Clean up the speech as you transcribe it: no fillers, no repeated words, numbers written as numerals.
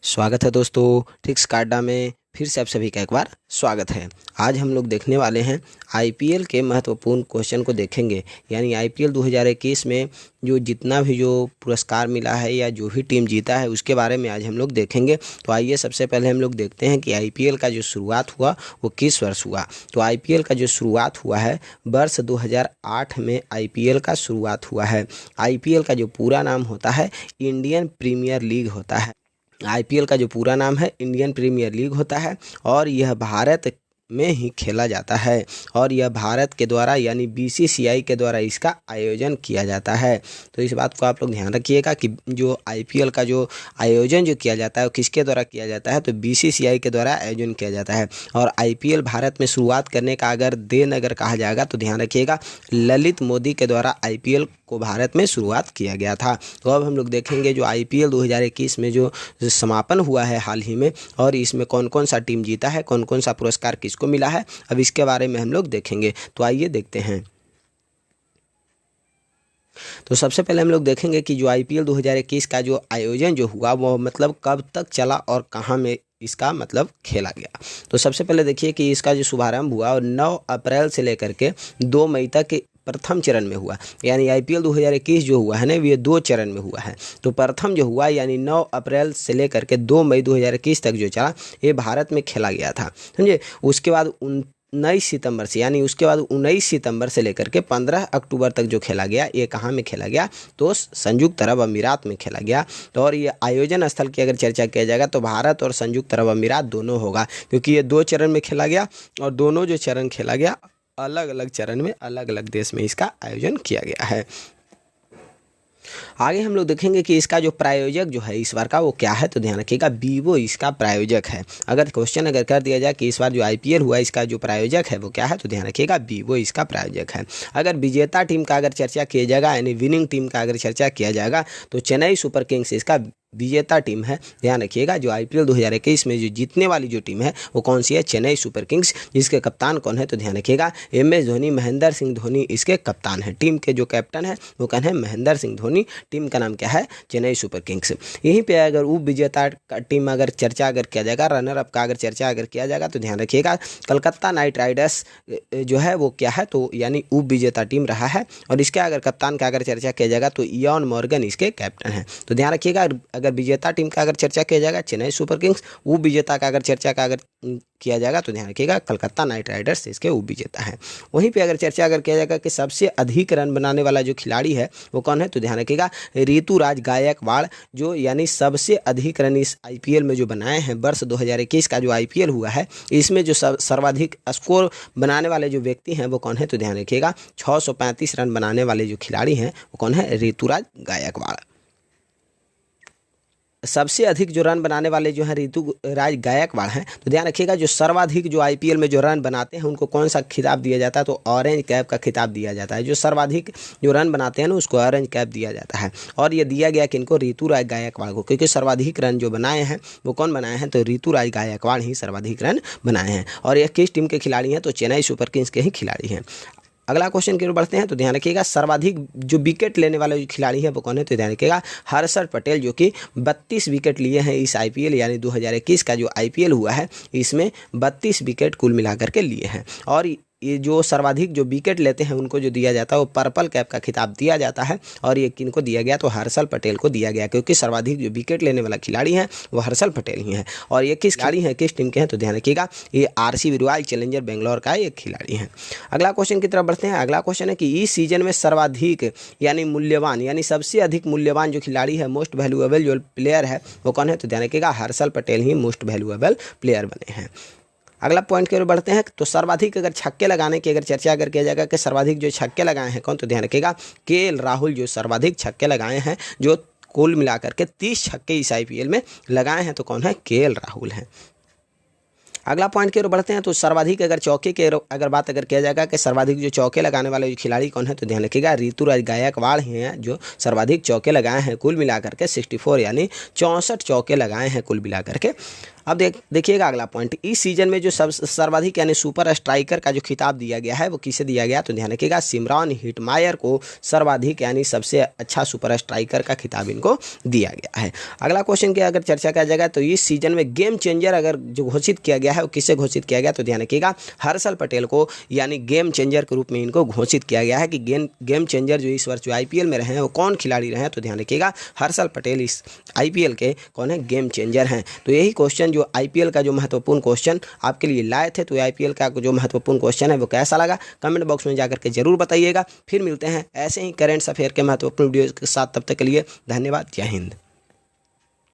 स्वागत है दोस्तों। ट्रिक्स कार्डा में फिर से आप सभी का एक बार स्वागत है। आज हम लोग देखने वाले हैं आईपीएल के महत्वपूर्ण क्वेश्चन को देखेंगे। यानी आईपीएल 2021 में जो जितना भी जो पुरस्कार मिला है या जो भी टीम जीता है उसके बारे में आज हम लोग देखेंगे। तो आइए सबसे पहले हम लोग देखते हैं कि आईपीएल का जो शुरुआत हुआ वो किस वर्ष हुआ। तो आईपीएल का जो शुरुआत हुआ है वर्ष 2008 में आईपीएल का शुरुआत हुआ है। आईपीएल का जो पूरा नाम होता है इंडियन प्रीमियर लीग होता है। आईपीएल का जो पूरा नाम है इंडियन प्रीमियर लीग होता है और यह भारत में ही खेला जाता है और यह भारत के द्वारा यानी बीसीसीआई के द्वारा इसका आयोजन किया जाता है। तो इस बात को आप लोग ध्यान रखिएगा कि जो आईपीएल का जो आयोजन जो किया जाता है वो किसके द्वारा किया जाता है, तो बीसीसीआई के द्वारा आयोजन किया जाता है। और आईपीएल भारत में शुरुआत करने का अगर कहा जाएगा तो ध्यान रखिएगा ललित मोदी के द्वारा आईपीएल को भारत में शुरुआत किया गया था। तो अब हम लोग देखेंगे जो आईपीएल 2021 में जो समापन हुआ है हाल ही में और इसमें कौन कौन सा टीम जीता है, कौन कौन सा पुरस्कार किसको मिला है, अब इसके बारे में हम लोग देखेंगे। तो आइए देखते हैं। तो सबसे पहले हम लोग देखेंगे कि जो आईपीएल 2021 का जो आयोजन जो हुआ वो मतलब कब तक चला और कहाँ में इसका मतलब खेला गया। तो सबसे पहले देखिए कि इसका जो शुभारंभ हुआ और 9 अप्रैल से लेकर के 2 मई तक के प्रथम चरण में हुआ। यानी आईपीएल 2021 जो हुआ है ना ये 2 चरण में हुआ है। तो प्रथम जो हुआ यानी 9 अप्रैल से लेकर के 2 मई 2021 तक जो चला ये भारत में खेला गया था, समझे। उसके बाद 19 सितंबर से यानी उसके बाद 19 सितंबर से लेकर के 15 अक्टूबर तक जो खेला गया ये कहाँ में खेला गया, तो संयुक्त अरब अमीरात में खेला गया। तो और ये आयोजन स्थल की अगर चर्चा किया जाएगा तो भारत और संयुक्त अरब अमीरात दोनों होगा, क्योंकि ये 2 चरण में खेला गया और दोनों जो चरण खेला गया अलग अलग चरण में अलग अलग देश में इसका आयोजन किया गया है। आगे हम लोग देखेंगे कि इसका जो प्रायोजक जो है इस बार का वो क्या है। तो ध्यान रखिएगा वीवो इसका प्रायोजक है। अगर क्वेश्चन अगर कर दिया जाए कि इस बार जो आईपीएल हुआ इसका जो प्रायोजक है वो क्या है, तो ध्यान रखिएगा वीवो इसका प्रायोजक है। अगर विजेता टीम का अगर चर्चा किया जाएगा यानी विनिंग टीम का अगर चर्चा किया जाएगा तो चेन्नई सुपर किंग्स इसका विजेता टीम है। ध्यान रखिएगा जो आईपीएल 2021 में जो जीतने वाली जो टीम है वो कौन सी है, चेन्नई सुपर किंग्स। जिसके कप्तान कौन है, तो ध्यान रखिएगा एमएस धोनी, महेंद्र सिंह धोनी इसके कप्तान है। टीम के जो कैप्टन है वो कौन है, महेंद्र सिंह धोनी। टीम का नाम क्या है, चेन्नई सुपर किंग्स। यहीं पे अगर उप विजेता का टीम अगर चर्चा अगर किया जाएगा, रनर अप का अगर चर्चा अगर किया जाएगा तो ध्यान रखिएगा कलकत्ता नाइट राइडर्स जो है वो क्या है, तो यानी उप विजेता टीम रहा है। और इसके अगर कप्तान का अगर चर्चा किया जाएगा तो इयान मॉर्गन इसके कैप्टन है। तो ध्यान रखिएगा अगर विजेता टीम का अगर चर्चा किया जाएगा चेन्नई सुपर किंग्स, उप विजेता का अगर चर्चा का अगर किया जाएगा तो ध्यान रखिएगा कलकत्ता नाइट राइडर्स इसके उप विजेता है। वहीं पे अगर चर्चा अगर किया जाएगा कि सबसे अधिक रन बनाने वाला जो खिलाड़ी है वो कौन है, तो ध्यान रखिएगा ऋतुराज गायकवाड़, जो यानी सबसे अधिक रन इस आईपीएल में जो बनाए हैं। वर्ष 2021 का जो आईपीएल हुआ है इसमें जो सर्वाधिक स्कोर बनाने वाले जो व्यक्ति हैं वो कौन है, तो ध्यान रखिएगा 635 रन बनाने वाले जो खिलाड़ी हैं वो कौन है, ऋतुराज गायकवाड़। सबसे अधिक जो रन बनाने वाले जो हैं ऋतुराज गायकवाड़ हैं। तो ध्यान रखिएगा जो सर्वाधिक जो आईपीएल में जो रन बनाते हैं उनको कौन सा खिताब दिया जाता है, तो ऑरेंज कैप का खिताब दिया जाता है। जो सर्वाधिक जो रन बनाते हैं ना उसको ऑरेंज कैप दिया जाता है। और ये दिया गया किनको, ऋतुराज गायकवाड़ को, क्योंकि सर्वाधिक रन जो बनाए हैं वो कौन बनाए हैं, तो ऋतुराज गायकवाड़ ही सर्वाधिक रन बनाए हैं। और ये किस टीम के खिलाड़ी हैं, तो चेन्नई सुपर किंग्स के ही खिलाड़ी हैं। अगला क्वेश्चन की ओर बढ़ते हैं। तो ध्यान रखिएगा सर्वाधिक जो विकेट लेने वाले जो खिलाड़ी हैं वो कौन है, तो ध्यान रखिएगा हर्षद पटेल, जो कि 32 विकेट लिए हैं इस आईपीएल यानी 2021 का जो आईपीएल हुआ है इसमें 32 विकेट कुल मिलाकर के लिए हैं। और ये जो सर्वाधिक जो विकेट लेते हैं उनको जो दिया जाता है वो पर्पल कैप का खिताब दिया जाता है। और ये किनको दिया गया, तो हर्षल पटेल को दिया गया, क्योंकि सर्वाधिक जो विकेट लेने वाला खिलाड़ी हैं वो हर्षल पटेल ही हैं। और ये किस खिलाड़ी हैं, किस टीम के हैं, तो ध्यान रखिएगा ये आरसीबी रॉयल चैलेंजर बेंगलोर का एक खिलाड़ी हैं। अगला क्वेश्चन की तरफ बढ़ते हैं। अगला क्वेश्चन है कि इस सीजन में सर्वाधिक यानी मूल्यवान यानी सबसे अधिक मूल्यवान जो खिलाड़ी है, मोस्ट वैल्यूएबल जो प्लेयर है वो कौन है, तो ध्यान रखिएगा हर्षल पटेल ही मोस्ट वैल्यूएबल प्लेयर बने हैं। अगला पॉइंट की ओर बढ़ते हैं। तो सर्वाधिक अगर छक्के लगाने की अगर चर्चा अगर किया जाएगा कि सर्वाधिक जो छक्के लगाए हैं कौन, तो ध्यान रखिएगा केएल राहुल जो सर्वाधिक छक्के लगाए हैं, जो कुल मिलाकर के 30 छक्के इस आईपीएल में लगाए हैं, तो कौन है, केएल राहुल हैं। अगला पॉइंट की ओर बढ़ते हैं। तो सर्वाधिक अगर चौके के अगर बात अगर किया जाएगा कि सर्वाधिक जो चौके लगाने वाले जो खिलाड़ी कौन है, तो ध्यान रखिएगा ऋतुराज गायकवाड़ ही हैं जो सर्वाधिक चौके लगाए हैं कुल मिलाकर के 64 यानी 64 चौके लगाए हैं कुल मिलाकर के। अब देखिएगा अगला पॉइंट, इस सीजन में जो सर्वाधिक यानी सुपर स्ट्राइकर का जो खिताब दिया गया है वो किसे दिया गया, तो ध्यान रखिएगा सिमरन हिटमायर को सर्वाधिक यानी सबसे अच्छा सुपर स्ट्राइकर का खिताब इनको दिया गया है। अगला क्वेश्चन की अगर चर्चा किया जाएगा तो इस सीजन में गेम चेंजर अगर जो घोषित किया गया है वो किसे घोषित किया गया, तो ध्यान रखिएगा हर्षल पटेल को यानी गेम चेंजर के रूप में इनको घोषित किया गया है कि गेम चेंजर जो इस वर्ष जो आईपीएल में रहे हैं वो कौन खिलाड़ी रहे हैं, तो ध्यान रखिएगा हर्षल पटेल इस आईपीएल के कौन है, गेम चेंजर हैं। तो यही क्वेश्चन जो आईपीएल का जो महत्वपूर्ण क्वेश्चन आपके लिए लाए थे, तो आईपीएल का जो महत्वपूर्ण क्वेश्चन है वो कैसा लगा कमेंट बॉक्स में जाकर के जरूर बताइएगा। फिर मिलते हैं ऐसे ही करेंट अफेयर के महत्वपूर्ण वीडियो के साथ, तब तक के लिए धन्यवाद, जय हिंद।